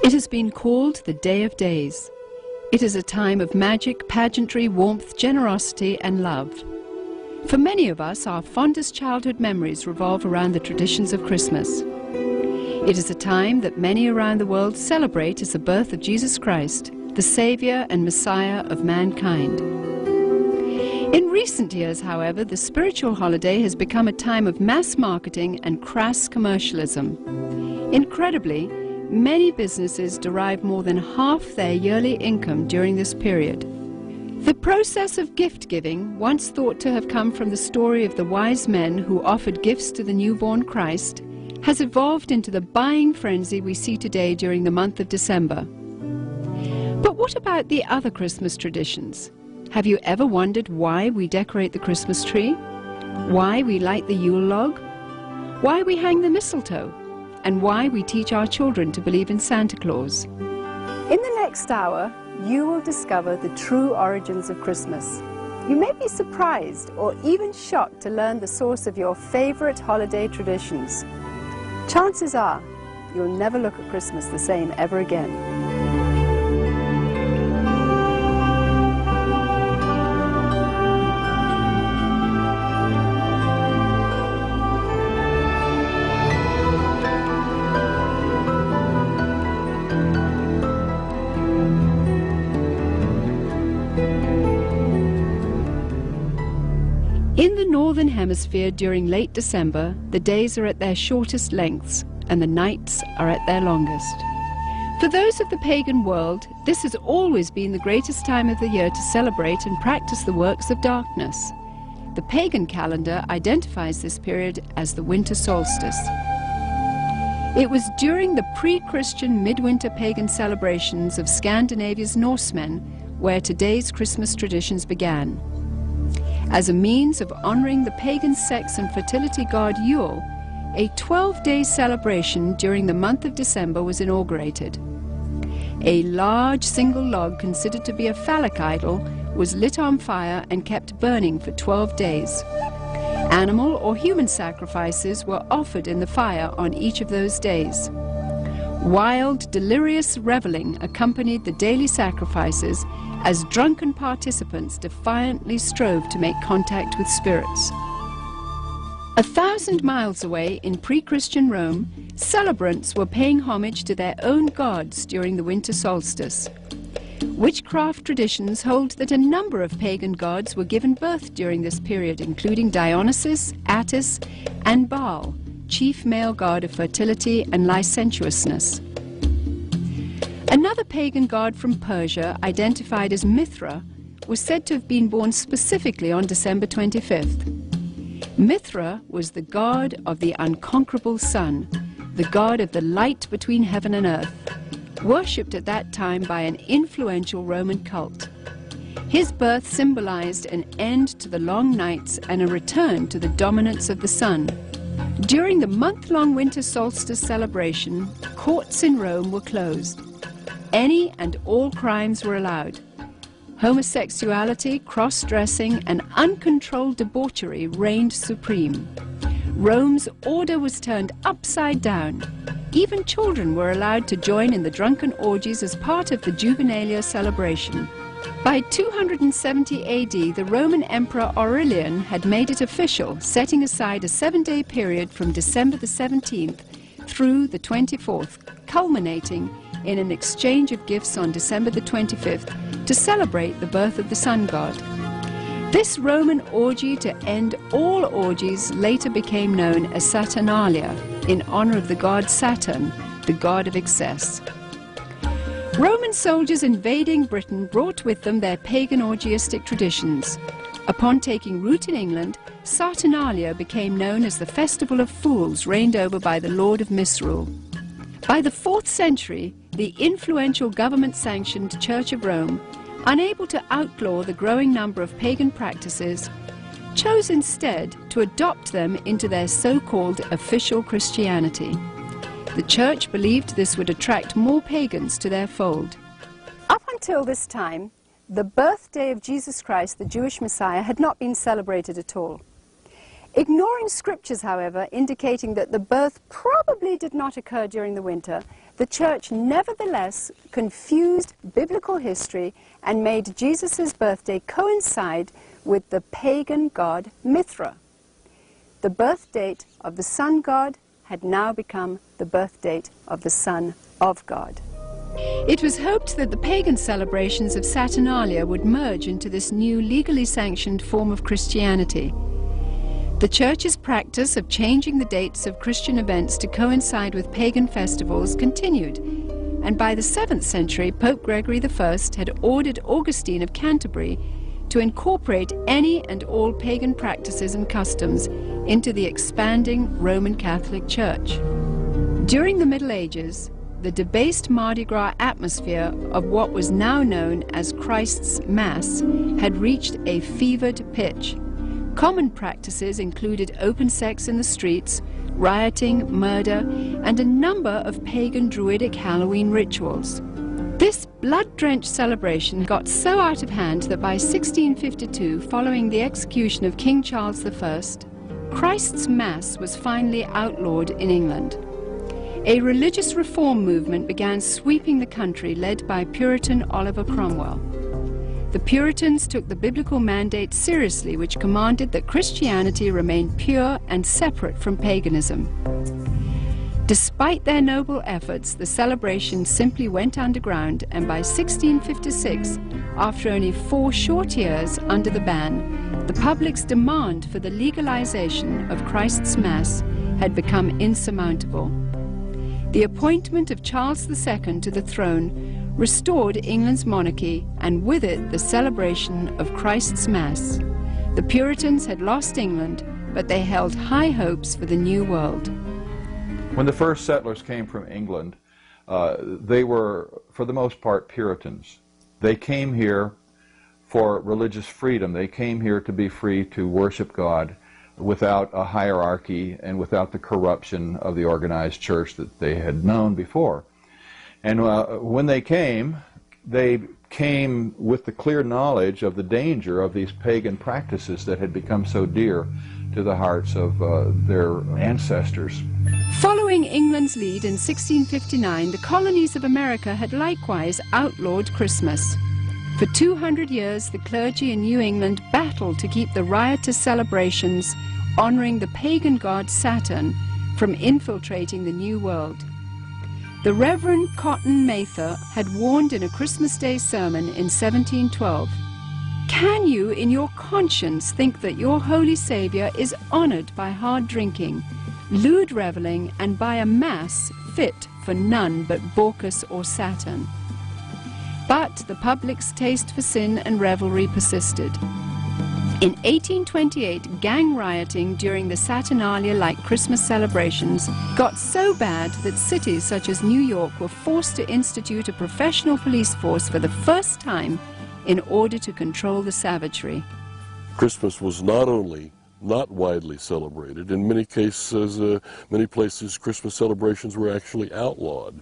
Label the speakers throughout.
Speaker 1: It has been called the Day of Days. It is a time of magic, pageantry, warmth, generosity and love. For many of us, our fondest childhood memories revolve around the traditions of Christmas. It is a time that many around the world celebrate as the birth of Jesus Christ, the Saviour and Messiah of mankind. In recent years, however, the spiritual holiday has become a time of mass marketing and crass commercialism. Incredibly, many businesses derive more than half their yearly income during this period. The process of gift-giving, once thought to have come from the story of the wise men who offered gifts to the newborn Christ, has evolved into the buying frenzy we see today during the month of December. But what about the other Christmas traditions? Have you ever wondered why we decorate the Christmas tree? Why we light the Yule log? Why we hang the mistletoe? And why we teach our children to believe in Santa Claus? In the next hour, you will discover the true origins of Christmas. You may be surprised or even shocked to learn the source of your favorite holiday traditions. Chances are, you'll never look at Christmas the same ever again. In the Northern Hemisphere during late December, the days are at their shortest lengths and the nights are at their longest. For those of the pagan world, this has always been the greatest time of the year to celebrate and practice the works of darkness. The pagan calendar identifies this period as the winter solstice. It was during the pre-Christian midwinter pagan celebrations of Scandinavia's Norsemen where today's Christmas traditions began. As a means of honoring the pagan sex and fertility god Yule, a 12-day celebration during the month of December was inaugurated. A large single log considered to be a phallic idol was lit on fire and kept burning for 12 days. Animal or human sacrifices were offered in the fire on each of those days. Wild, delirious reveling accompanied the daily sacrifices as drunken participants defiantly strove to make contact with spirits. 1,000 miles away in pre-Christian Rome, celebrants were paying homage to their own gods during the winter solstice. Witchcraft traditions hold that a number of pagan gods were given birth during this period, including Dionysus, Attis, and Baal, chief male god of fertility and licentiousness. Another pagan god from Persia, identified as Mithra, was said to have been born specifically on December 25th. Mithra was the god of the unconquerable sun, the god of the light between heaven and earth, worshipped at that time by an influential Roman cult. His birth symbolized an end to the long nights and a return to the dominance of the sun. During the month-long winter solstice celebration, courts in Rome were closed. Any and all crimes were allowed. Homosexuality, cross-dressing, and uncontrolled debauchery reigned supreme. Rome's order was turned upside down. Even children were allowed to join in the drunken orgies as part of the Juvenalia celebration. By 270 AD, the Roman Emperor Aurelian had made it official, setting aside a 7-day period from December the 17th through the 24th, culminating in an exchange of gifts on December the 25th to celebrate the birth of the sun god. This Roman orgy to end all orgies later became known as Saturnalia, in honor of the god Saturn, the god of excess. Roman soldiers invading Britain brought with them their pagan orgiastic traditions. Upon taking root in England, Saturnalia became known as the Festival of Fools, reigned over by the Lord of Misrule. By the 4th century, the influential government-sanctioned Church of Rome, unable to outlaw the growing number of pagan practices, chose instead to adopt them into their so-called official Christianity. The Church believed this would attract more pagans to their fold. Up until this time, the birthday of Jesus Christ, the Jewish Messiah, had not been celebrated at all. Ignoring scriptures, however, indicating that the birth probably did not occur during the winter, the church nevertheless confused biblical history and made Jesus' birthday coincide with the pagan god Mithra. The birth date of the sun god had now become the birth date of the Son of God. It was hoped that the pagan celebrations of Saturnalia would merge into this new legally sanctioned form of Christianity. The Church's practice of changing the dates of Christian events to coincide with pagan festivals continued, and by the 7th century, Pope Gregory I had ordered Augustine of Canterbury to incorporate any and all pagan practices and customs into the expanding Roman Catholic Church. During the Middle Ages, the debased Mardi Gras atmosphere of what was now known as Christ's Mass had reached a fevered pitch. Common practices included open sex in the streets, rioting, murder, and a number of pagan druidic Halloween rituals. This blood-drenched celebration got so out of hand that by 1652, following the execution of King Charles I, Christ's Mass was finally outlawed in England. A religious reform movement began sweeping the country, led by Puritan Oliver Cromwell. The Puritans took the biblical mandate seriously, which commanded that Christianity remain pure and separate from paganism. Despite their noble efforts, the celebration simply went underground, and by 1656, after only 4 short years under the ban, the public's demand for the legalization of Christ's Mass had become insurmountable. The appointment of Charles II to the throne restored England's monarchy, and with it the celebration of Christ's Mass. The Puritans had lost England, but they held high hopes for the new world.
Speaker 2: When the first settlers came from England, they were, for the most part, Puritans. They came here for religious freedom. They came here to be free to worship God without a hierarchy and without the corruption of the organized church that they had known before. And when they came with the clear knowledge of the danger of these pagan practices that had become so dear to the hearts of their ancestors.
Speaker 1: Following England's lead in 1659, the colonies of America had likewise outlawed Christmas. For 200 years, the clergy in New England battled to keep the riotous celebrations honoring the pagan god Saturn from infiltrating the New World. The Reverend Cotton Mather had warned in a Christmas Day sermon in 1712, "Can you in your conscience think that your holy Savior is honored by hard drinking, lewd reveling, and by a mass fit for none but Bacchus or Saturn?" But the public's taste for sin and revelry persisted. In 1828, gang rioting during the Saturnalia-like Christmas celebrations got so bad that cities such as New York were forced to institute a professional police force for the first time in order to control the savagery.
Speaker 3: Christmas was not only not widely celebrated, in many cases, many places, Christmas celebrations were actually outlawed.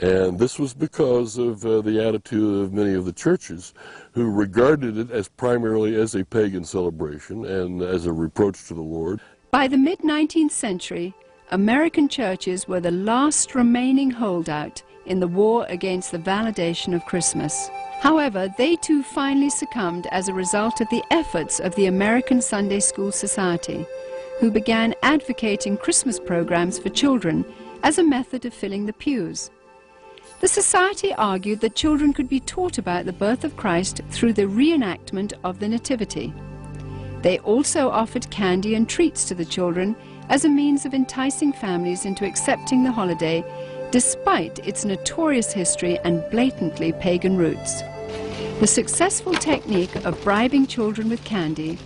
Speaker 3: And this was because of the attitude of many of the churches who regarded it as primarily as a pagan celebration and as a reproach to the Lord.
Speaker 1: By the mid-19th century, American churches were the last remaining holdout in the war against the validation of Christmas. However, they too finally succumbed as a result of the efforts of the American Sunday School Society, who began advocating Christmas programs for children as a method of filling the pews. The Society argued that children could be taught about the birth of Christ through the reenactment of the Nativity. They also offered candy and treats to the children as a means of enticing families into accepting the holiday, despite its notorious history and blatantly pagan roots. The successful technique of bribing children with candy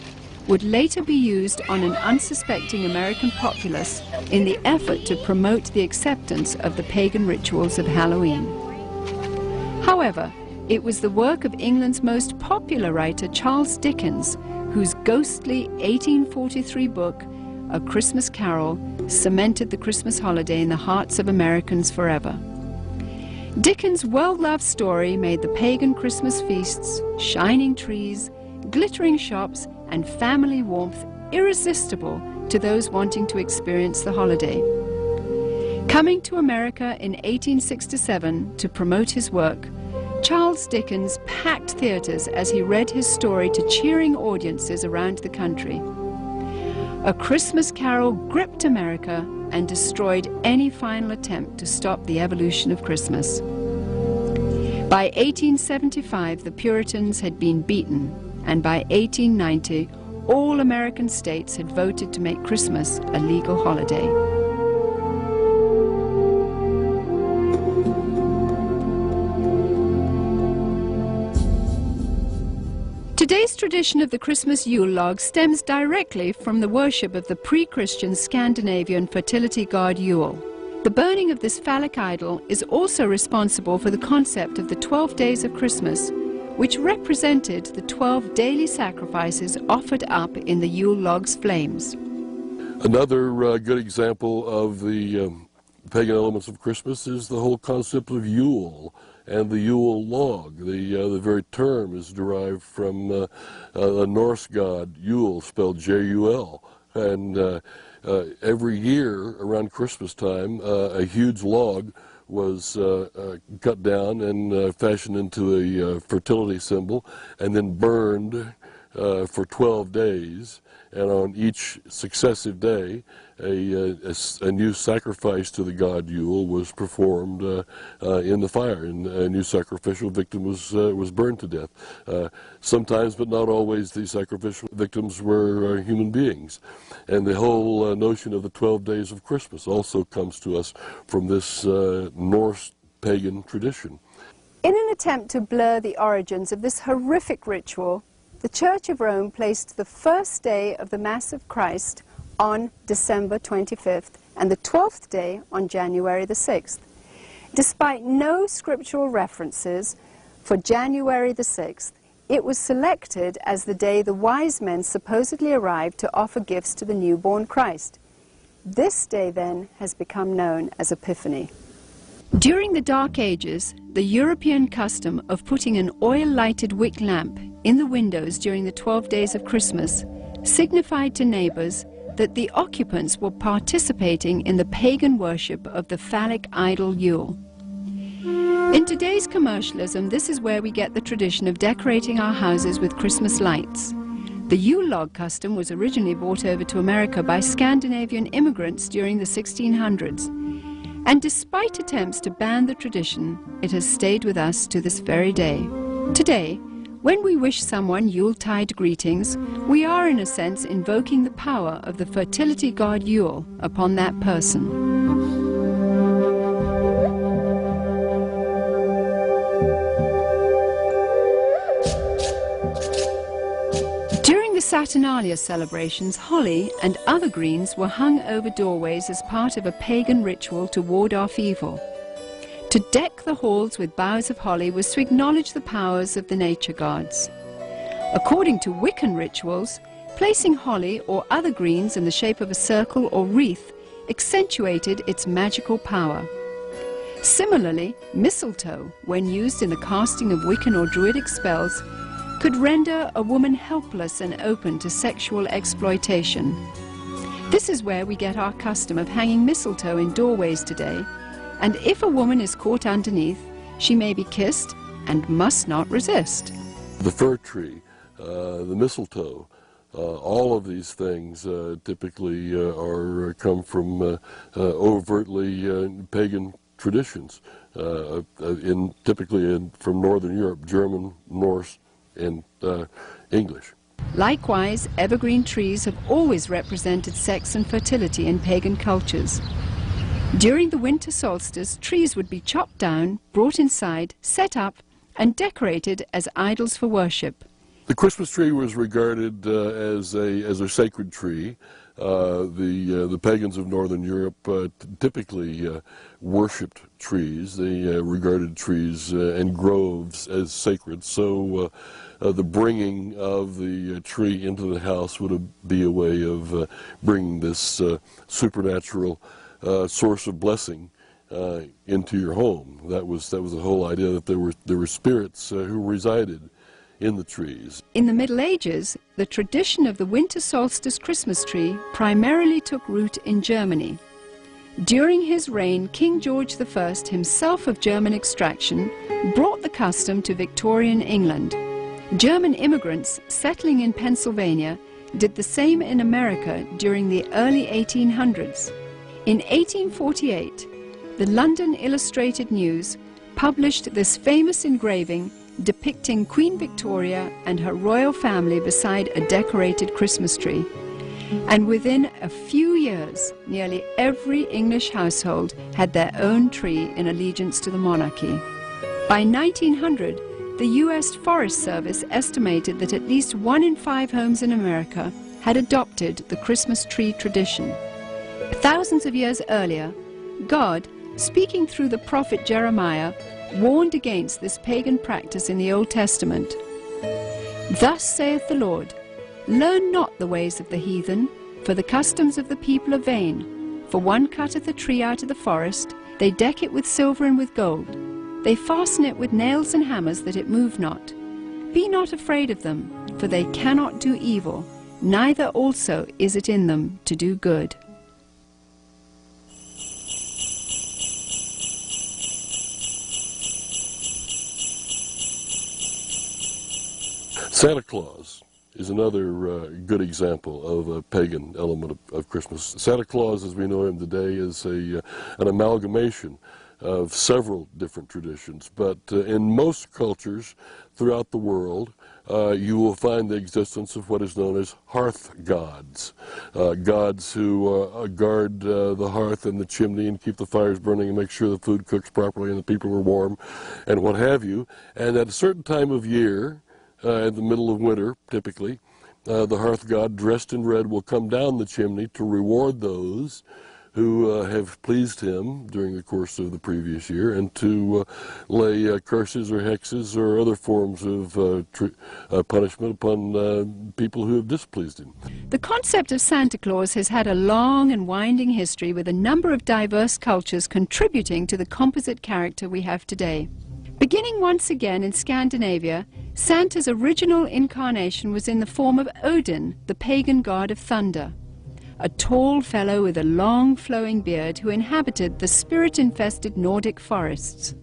Speaker 1: would later be used on an unsuspecting American populace in the effort to promote the acceptance of the pagan rituals of Halloween. However, it was the work of England's most popular writer, Charles Dickens, whose ghostly 1843 book, A Christmas Carol, cemented the Christmas holiday in the hearts of Americans forever. Dickens' well-loved story made the pagan Christmas feasts, shining trees, glittering shops, and family warmth irresistible to those wanting to experience the holiday. Coming to America in 1867 to promote his work, Charles Dickens packed theaters as he read his story to cheering audiences around the country. A Christmas Carol gripped America and destroyed any final attempt to stop the evolution of Christmas. By 1875, the Puritans had been beaten, and by 1890, all American states had voted to make Christmas a legal holiday. Today's tradition of the Christmas Yule log stems directly from the worship of the pre-Christian Scandinavian fertility god Yule. The burning of this phallic idol is also responsible for the concept of the 12 days of Christmas, which represented the 12 daily sacrifices offered up in the Yule log's flames.
Speaker 3: Another good example of the pagan elements of Christmas is the whole concept of Yule and the Yule log. The very term is derived from the Norse god Yule, spelled J-U-L. And every year around Christmas time, a huge log was cut down and fashioned into a fertility symbol and then burned for 12 days. And on each successive day, a new sacrifice to the god Yule was performed in the fire, and a new sacrificial victim was burned to death. Sometimes, but not always, these sacrificial victims were human beings. And the whole notion of the 12 days of Christmas also comes to us from this Norse pagan tradition.
Speaker 1: In an attempt to blur the origins of this horrific ritual, the Church of Rome placed the first day of the Mass of Christ on December 25th and the 12th day on January the 6th. Despite no scriptural references for January the 6th, it was selected as the day the wise men supposedly arrived to offer gifts to the newborn Christ. This day then has become known as Epiphany. During the Dark Ages, the European custom of putting an oil-lighted wick lamp in the windows during the 12 days of Christmas signified to neighbors that the occupants were participating in the pagan worship of the phallic idol Yule. In today's commercialism, this is where we get the tradition of decorating our houses with Christmas lights. The Yule log custom was originally brought over to America by Scandinavian immigrants during the 1600s. And despite attempts to ban the tradition, it has stayed with us to this very day. Today, when we wish someone Yuletide greetings, we are in a sense invoking the power of the fertility god Yule upon that person. During the Saturnalia celebrations, holly and other greens were hung over doorways as part of a pagan ritual to ward off evil. To deck the halls with boughs of holly was to acknowledge the powers of the nature gods. According to Wiccan rituals, placing holly or other greens in the shape of a circle or wreath accentuated its magical power. Similarly, mistletoe, when used in the casting of Wiccan or Druidic spells, could render a woman helpless and open to sexual exploitation. This is where we get our custom of hanging mistletoe in doorways today, and if a woman is caught underneath, she may be kissed and must not resist.
Speaker 3: The fir tree, the mistletoe, all of these things typically come from overtly pagan traditions, typically from Northern Europe, German, Norse, and English.
Speaker 1: Likewise, evergreen trees have always represented sex and fertility in pagan cultures. During the winter solstice, trees would be chopped down, brought inside, set up, and decorated as idols for worship.
Speaker 3: The Christmas tree was regarded as a sacred tree. The pagans of Northern Europe typically worshipped trees. They regarded trees and groves as sacred. So the bringing of the tree into the house would be a way of bringing this supernatural source of blessing into your home. That was the whole idea, that there were spirits who resided in the trees.
Speaker 1: In the Middle Ages, the tradition of the winter solstice Christmas tree primarily took root in Germany. During his reign, King George I, himself of German extraction, brought the custom to Victorian England. German immigrants settling in Pennsylvania did the same in America during the early 1800s. In 1848, the London Illustrated News published this famous engraving depicting Queen Victoria and her royal family beside a decorated Christmas tree. And within a few years, nearly every English household had their own tree in allegiance to the monarchy. By 1900, the U.S. Forest Service estimated that at least 1 in 5 homes in America had adopted the Christmas tree tradition. Thousands of years earlier, God, speaking through the prophet Jeremiah, warned against this pagan practice in the Old Testament. Thus saith the Lord, learn not the ways of the heathen, for the customs of the people are vain. For one cutteth a tree out of the forest, they deck it with silver and with gold. They fasten it with nails and hammers that it move not. Be not afraid of them, for they cannot do evil, neither also is it in them to do good.
Speaker 3: Santa Claus is another good example of a pagan element of Christmas. Santa Claus, as we know him today, is an amalgamation of several different traditions, but in most cultures throughout the world, you will find the existence of what is known as hearth gods, gods who guard the hearth and the chimney and keep the fires burning and make sure the food cooks properly and the people are warm and what have you. And at a certain time of year, in the middle of winter, typically, the hearth god dressed in red will come down the chimney to reward those who have pleased him during the course of the previous year and to lay curses or hexes or other forms of punishment upon people who have displeased him.
Speaker 1: The concept of Santa Claus has had a long and winding history, with a number of diverse cultures contributing to the composite character we have today. Beginning once again in Scandinavia, Santa's original incarnation was in the form of Odin, the pagan god of thunder, a tall fellow with a long flowing beard who inhabited the spirit-infested Nordic forests.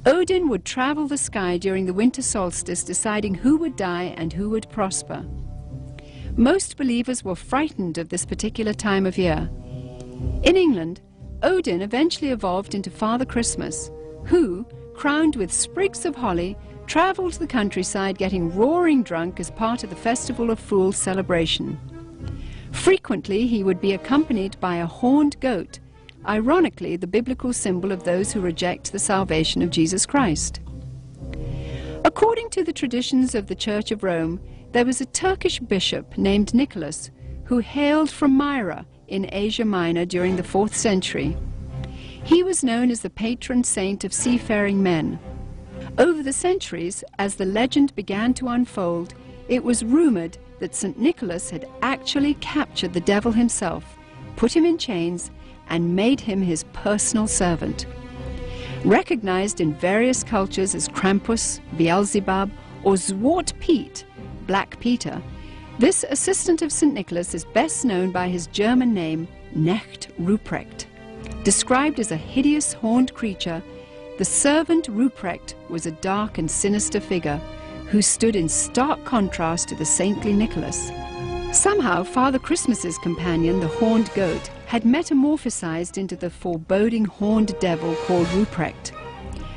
Speaker 1: Odin would travel the sky during the winter solstice, deciding who would die and who would prosper. Most believers were frightened of this particular time of year. In England, Odin eventually evolved into Father Christmas, who, crowned with sprigs of holly, traveled the countryside getting roaring drunk as part of the Festival of Fools celebration. Frequently, he would be accompanied by a horned goat, ironically the biblical symbol of those who reject the salvation of Jesus Christ. According to the traditions of the Church of Rome, there was a Turkish bishop named Nicholas who hailed from Myra in Asia Minor during the 4th century. He was known as the patron saint of seafaring men. Over the centuries, as the legend began to unfold, it was rumored that St. Nicholas had actually captured the devil himself, put him in chains, and made him his personal servant. Recognized in various cultures as Krampus, Beelzebub, or Zwart Piet, Black Peter, this assistant of St. Nicholas is best known by his German name, Knecht Ruprecht. Described as a hideous horned creature, the servant Ruprecht was a dark and sinister figure who stood in stark contrast to the saintly Nicholas. Somehow, Father Christmas's companion, the horned goat, had metamorphosized into the foreboding horned devil called Ruprecht.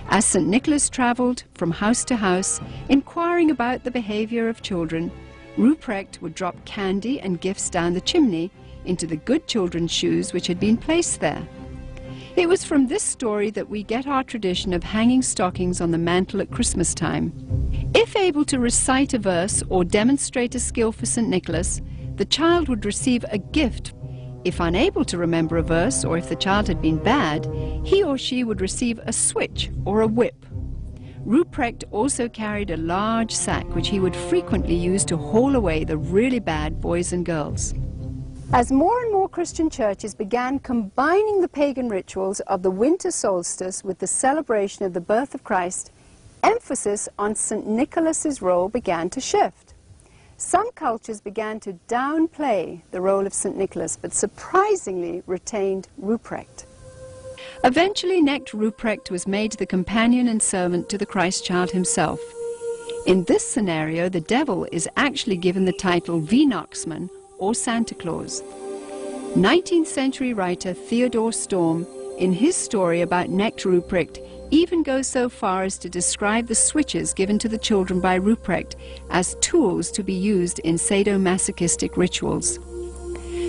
Speaker 1: As St. Nicholas traveled from house to house, inquiring about the behavior of children, Ruprecht would drop candy and gifts down the chimney into the good children's shoes which had been placed there. It was from this story that we get our tradition of hanging stockings on the mantle at Christmas time. If able to recite a verse or demonstrate a skill for St. Nicholas, the child would receive a gift. If unable to remember a verse, or if the child had been bad, he or she would receive a switch or a whip. Ruprecht also carried a large sack which he would frequently use to haul away the really bad boys and girls. As more and more Christian churches began combining the pagan rituals of the winter solstice with the celebration of the birth of Christ, emphasis on St. Nicholas's role began to shift. Some cultures began to downplay the role of St. Nicholas, but surprisingly retained Ruprecht. Eventually, Knecht Ruprecht was made the companion and servant to the Christ child himself. In this scenario, the devil is actually given the title Weihnachtsmann, or Santa Claus. 19th century writer Theodor Storm, in his story about Knecht Ruprecht, even goes so far as to describe the switches given to the children by Ruprecht as tools to be used in sadomasochistic rituals.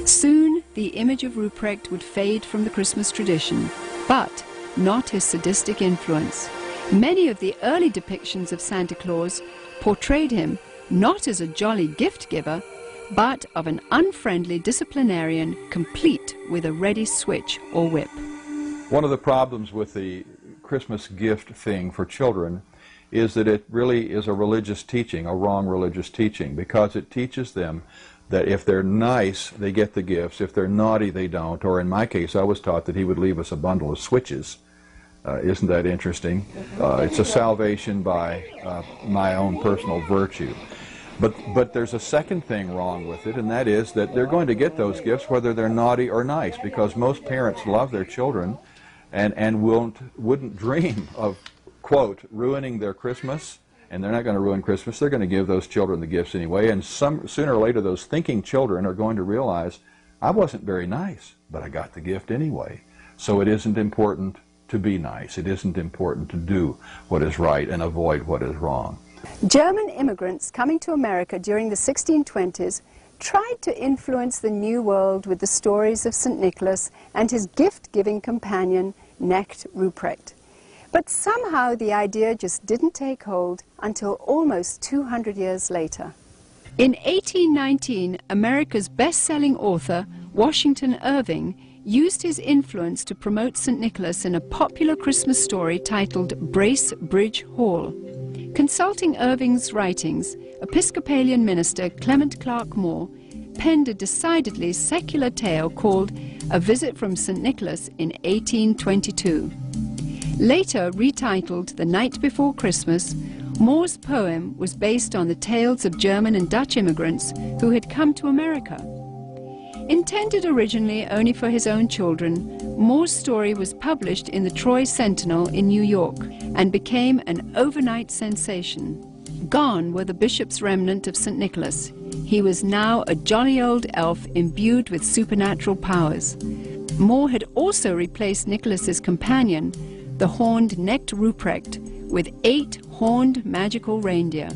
Speaker 1: Soon, the image of Ruprecht would fade from the Christmas tradition, but not his sadistic influence. Many of the early depictions of Santa Claus portrayed him not as a jolly gift giver, but of an unfriendly disciplinarian complete with a ready switch or whip.
Speaker 2: One of the problems with the Christmas gift thing for children is that it really is a religious teaching, a wrong religious teaching, because it teaches them that if they're nice, they get the gifts. If they're naughty, they don't. Or in my case, I was taught that he would leave us a bundle of switches. Isn't that interesting? It's a salvation by my own personal virtue. But there's a second thing wrong with it, and that is that they're going to get those gifts whether they're naughty or nice, because most parents love their children and wouldn't dream of, quote, ruining their Christmas. And they're not going to ruin Christmas. They're going to give those children the gifts anyway. And sooner or later, those thinking children are going to realize, I wasn't very nice, but I got the gift anyway. So it isn't important to be nice. It isn't important to do what is right and avoid what is wrong.
Speaker 1: German immigrants coming to America during the 1620s tried to influence the New World with the stories of St. Nicholas and his gift-giving companion, Knecht Ruprecht. But somehow the idea just didn't take hold until almost 200 years later. In 1819, America's best-selling author, Washington Irving, used his influence to promote St. Nicholas in a popular Christmas story titled Bracebridge Hall. Consulting Irving's writings, Episcopalian minister Clement Clark Moore penned a decidedly secular tale called A Visit from St. Nicholas in 1822. Later retitled The Night Before Christmas, Moore's poem was based on the tales of German and Dutch immigrants who had come to America. Intended originally only for his own children, Moore's story was published in the Troy Sentinel in New York and became an overnight sensation. Gone were the bishop's remnant of St. Nicholas. He was now a jolly old elf imbued with supernatural powers. Moore had also replaced Nicholas's companion, the horned Knecht Ruprecht, with 8 horned magical reindeer.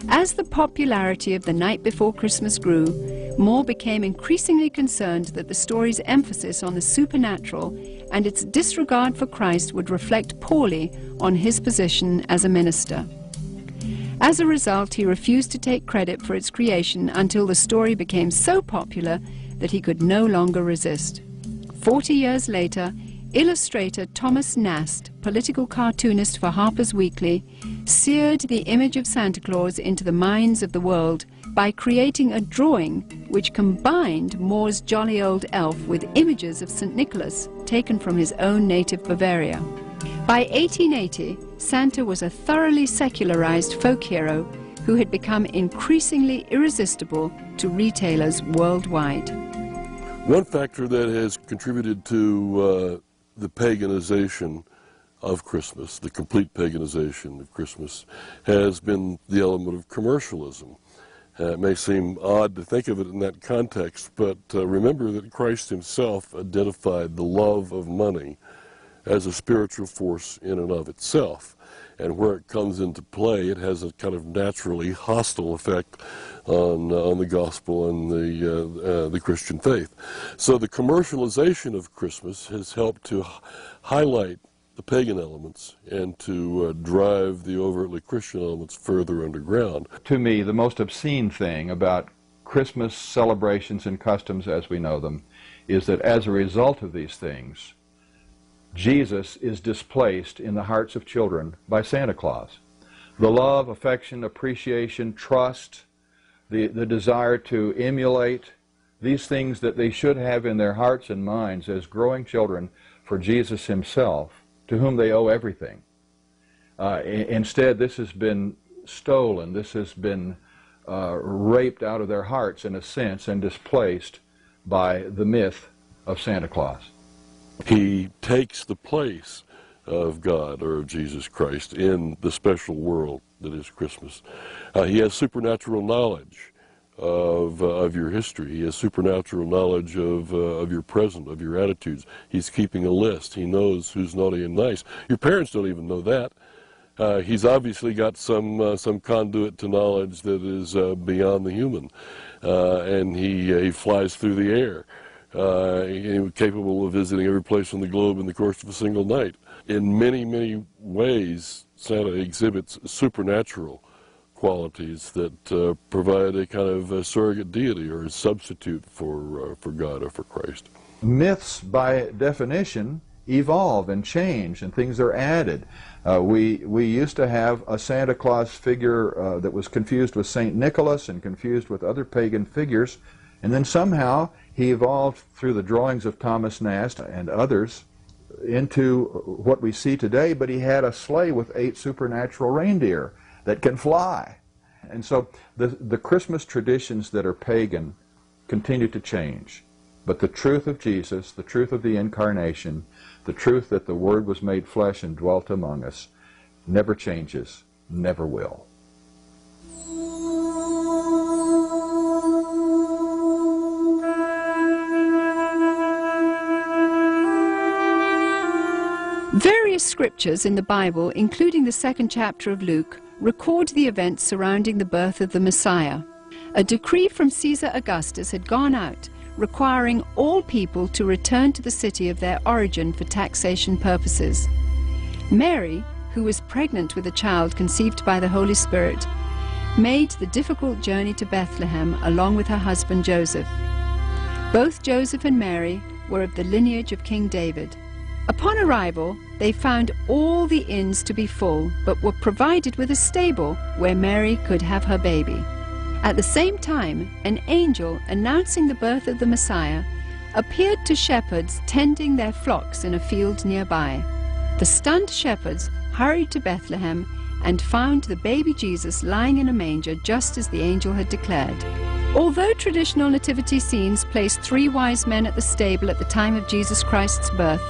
Speaker 1: As the popularity of The Night Before Christmas grew, Moore became increasingly concerned that the story's emphasis on the supernatural and its disregard for Christ would reflect poorly on his position as a minister. As a result, he refused to take credit for its creation until the story became so popular that he could no longer resist. 40 years later, illustrator Thomas Nast, political cartoonist for Harper's Weekly, seared the image of Santa Claus into the minds of the world by creating a drawing which combined Moore's jolly old elf with images of St. Nicholas taken from his own native Bavaria. By 1880, Santa was a thoroughly secularized folk hero who had become increasingly irresistible to retailers worldwide.
Speaker 3: One factor that has contributed to the paganization of Christmas, the complete paganization of Christmas, has been the element of commercialism. It may seem odd to think of it in that context, but remember that Christ himself identified the love of money as a spiritual force in and of itself. And where it comes into play, it has a kind of naturally hostile effect on the gospel and the Christian faith. So the commercialization of Christmas has helped to highlight the pagan elements and to drive the overtly Christian elements further underground.
Speaker 2: To me, the most obscene thing about Christmas celebrations and customs as we know them is that as a result of these things, Jesus is displaced in the hearts of children by Santa Claus. The love, affection, appreciation, trust, the desire to emulate, these things that they should have in their hearts and minds as growing children for Jesus himself, to whom they owe everything. Instead, this has been stolen, this has been raped out of their hearts, in a sense, and displaced by the myth of Santa Claus.
Speaker 3: He takes the place of God or of Jesus Christ in the special world that is Christmas. He has supernatural knowledge of your history. He has supernatural knowledge of your present, of your attitudes. He's keeping a list. He knows who's naughty and nice. Your parents don't even know that. He's obviously got some conduit to knowledge that is beyond the human, and he flies through the air, capable of visiting every place on the globe in the course of a single night. In many, many ways, Santa exhibits supernatural qualities that provide a kind of a surrogate deity or a substitute for God or for Christ.
Speaker 2: Myths, by definition, evolve and change, and things are added. We used to have a Santa Claus figure that was confused with St. Nicholas and confused with other pagan figures, and then somehow he evolved through the drawings of Thomas Nast and others into what we see today, but he had a sleigh with 8 supernatural reindeer that can fly. And so the Christmas traditions that are pagan continue to change. But the truth of Jesus, the truth of the Incarnation, the truth that the Word was made flesh and dwelt among us, never changes, never will.
Speaker 1: Various scriptures in the Bible, including the 2nd chapter of Luke, record the events surrounding the birth of the Messiah. A decree from Caesar Augustus had gone out, requiring all people to return to the city of their origin for taxation purposes. Mary, who was pregnant with a child conceived by the Holy Spirit, made the difficult journey to Bethlehem along with her husband Joseph. Both Joseph and Mary were of the lineage of King David. Upon arrival, they found all the inns to be full, but were provided with a stable where Mary could have her baby. At the same time, an angel announcing the birth of the Messiah appeared to shepherds tending their flocks in a field nearby. The stunned shepherds hurried to Bethlehem and found the baby Jesus lying in a manger just as the angel had declared. Although traditional nativity scenes place 3 wise men at the stable at the time of Jesus Christ's birth,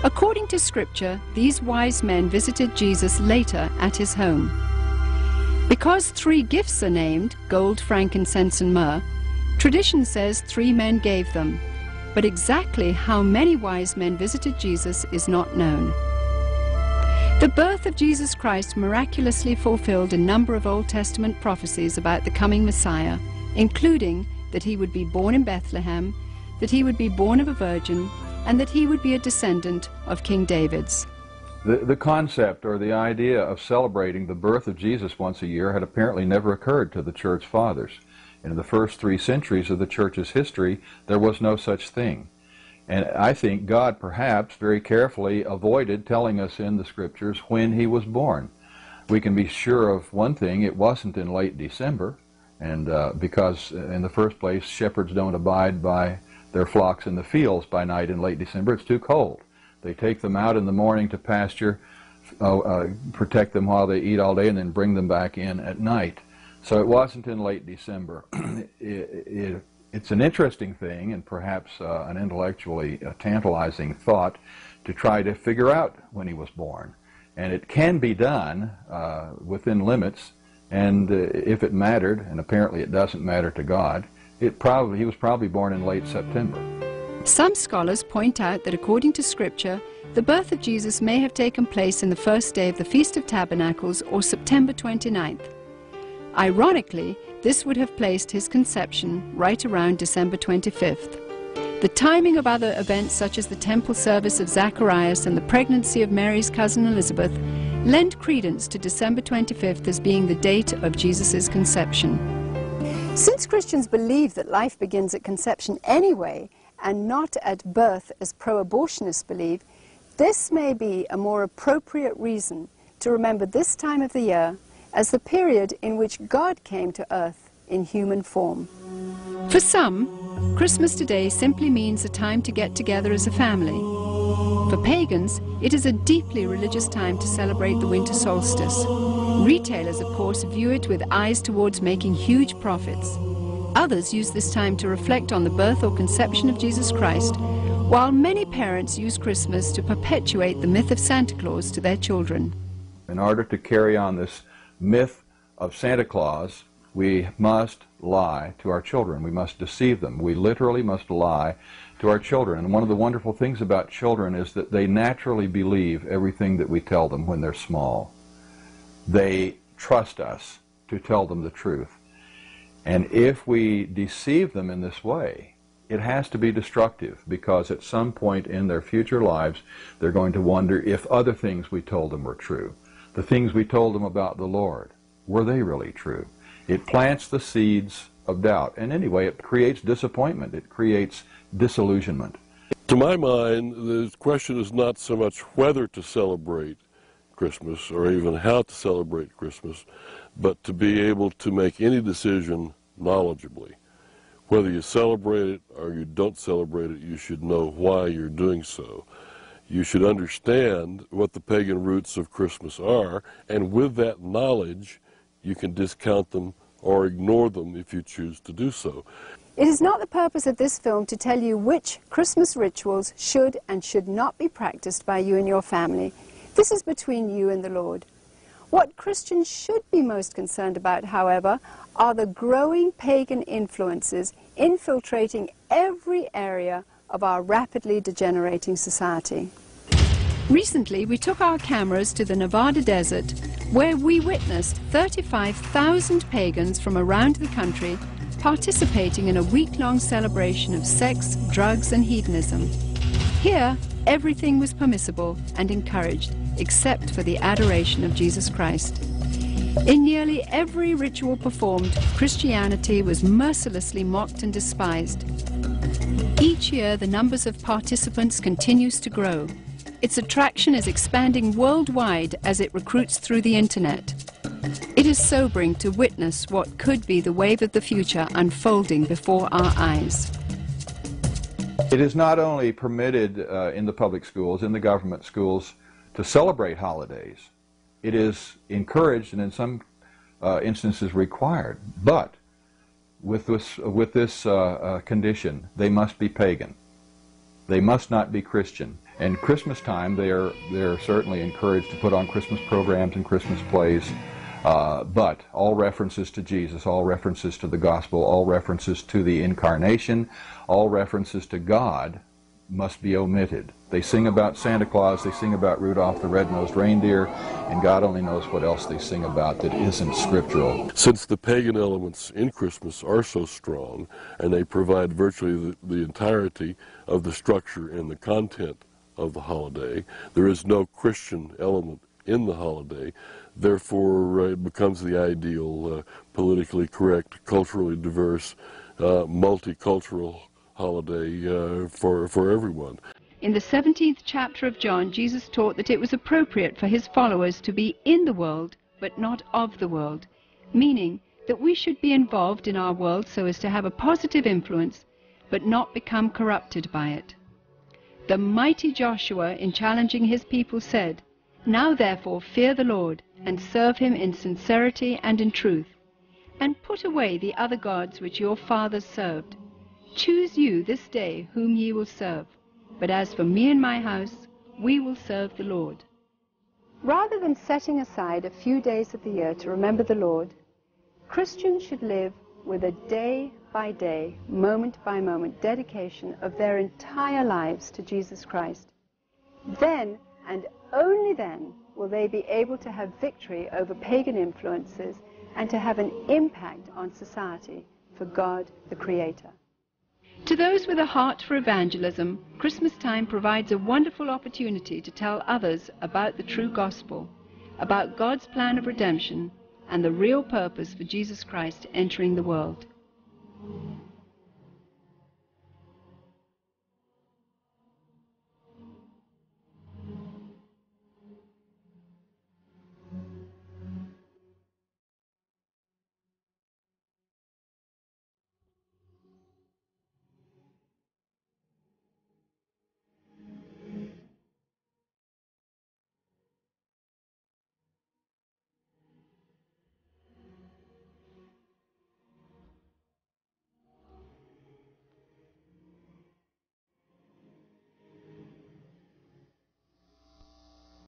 Speaker 1: according to Scripture, these wise men visited Jesus later at his home. Because 3 gifts are named, gold, frankincense, and myrrh, tradition says 3 men gave them, but exactly how many wise men visited Jesus is not known. The birth of Jesus Christ miraculously fulfilled a number of Old Testament prophecies about the coming Messiah, including that he would be born in Bethlehem, that he would be born of a virgin, and that he would be a descendant of King David's.
Speaker 2: The concept or the idea of celebrating the birth of Jesus once a year had apparently never occurred to the Church Fathers. In the first 3 centuries of the Church's history, there was no such thing. And I think God perhaps very carefully avoided telling us in the Scriptures when he was born. We can be sure of one thing: it wasn't in late December, and because in the first place shepherds don't abide by their flocks in the fields by night in late December. It's too cold. They take them out in the morning to pasture, protect them while they eat all day, and then bring them back in at night. So it wasn't in late December. It's an interesting thing, and perhaps an intellectually tantalizing thought, to try to figure out when he was born. And it can be done within limits, and if it mattered, and apparently it doesn't matter to God, he was probably born in late September.
Speaker 1: Some scholars point out that according to Scripture, the birth of Jesus may have taken place in the first day of the Feast of Tabernacles, or September 29th. Ironically, this would have placed his conception right around December 25th. The timing of other events such as the temple service of Zacharias and the pregnancy of Mary's cousin Elizabeth lend credence to December 25th as being the date of Jesus' conception. Since Christians believe that life begins at conception anyway, and not at birth as pro-abortionists believe, this may be a more appropriate reason to remember this time of the year as the period in which God came to earth in human form. For some, Christmas today simply means a time to get together as a family. For pagans, it is a deeply religious time to celebrate the winter solstice. Retailers, of course, view it with eyes towards making huge profits. Others use this time to reflect on the birth or conception of Jesus Christ, while many parents use Christmas to perpetuate the myth of Santa Claus to their children.
Speaker 2: In order to carry on this myth of Santa Claus, we must lie to our children. We must deceive them. We literally must lie to our children. And one of the wonderful things about children is that they naturally believe everything that we tell them when they're small. They trust us to tell them the truth. And if we deceive them in this way, it has to be destructive, because at some point in their future lives, they're going to wonder if other things we told them were true. The things we told them about the Lord, were they really true? It plants the seeds of doubt. And anyway, it creates disappointment. It creates disillusionment.
Speaker 3: To my mind, the question is not so much whether to celebrate Christmas or even how to celebrate Christmas, but to be able to make any decision knowledgeably. Whether you celebrate it or you don't celebrate it, you should know why you're doing so. You should understand what the pagan roots of Christmas are, and with that knowledge, you can discount them or ignore them if you choose to do so.
Speaker 1: It is not the purpose of this film to tell you which Christmas rituals should and should not be practiced by you and your family. This is between you and the Lord. What Christians should be most concerned about, however, are the growing pagan influences infiltrating every area of our rapidly degenerating society. Recently, we took our cameras to the Nevada desert, where we witnessed 35,000 pagans from around the country participating in a week-long celebration of sex, drugs, and hedonism. Here, everything was permissible and encouraged, except for the adoration of Jesus Christ. In nearly every ritual performed, Christianity was mercilessly mocked and despised. Each year, the numbers of participants continues to grow. Its attraction is expanding worldwide as it recruits through the internet. It is sobering to witness what could be the wave of the future unfolding before our eyes.
Speaker 2: It is not only permitted in the public schools, in the government schools, to celebrate holidays. It is encouraged and in some instances required. But with this condition, they must be pagan. They must not be Christian. And Christmas time, they are certainly encouraged to put on Christmas programs and Christmas plays. But all references to Jesus, all references to the gospel, all references to the incarnation, all references to God must be omitted. They sing about Santa Claus, they sing about Rudolph the Red-Nosed Reindeer, and God only knows what else they sing about that isn't scriptural.
Speaker 3: Since the pagan elements in Christmas are so strong, and they provide virtually the entirety of the structure and the content of the holiday, there is no Christian element in the holiday. Therefore, it becomes the ideal, politically correct, culturally diverse, multicultural holiday for everyone.
Speaker 1: In the 17th chapter of John, Jesus taught that it was appropriate for his followers to be in the world, but not of the world, meaning that we should be involved in our world so as to have a positive influence, but not become corrupted by it. The mighty Joshua, in challenging his people, said, "Now therefore fear the Lord, and serve him in sincerity and in truth, and put away the other gods which your fathers served. Choose you this day whom ye will serve, but as for me and my house, we will serve the Lord." Rather than setting aside a few days of the year to remember the Lord, Christians should live with a day-by-day, moment-by-moment dedication of their entire lives to Jesus Christ. Then, and only then, will they be able to have victory over pagan influences and to have an impact on society for God the Creator. To those with a heart for evangelism, Christmas time provides a wonderful opportunity to tell others about the true gospel, about God's plan of redemption, and the real purpose for Jesus Christ entering the world.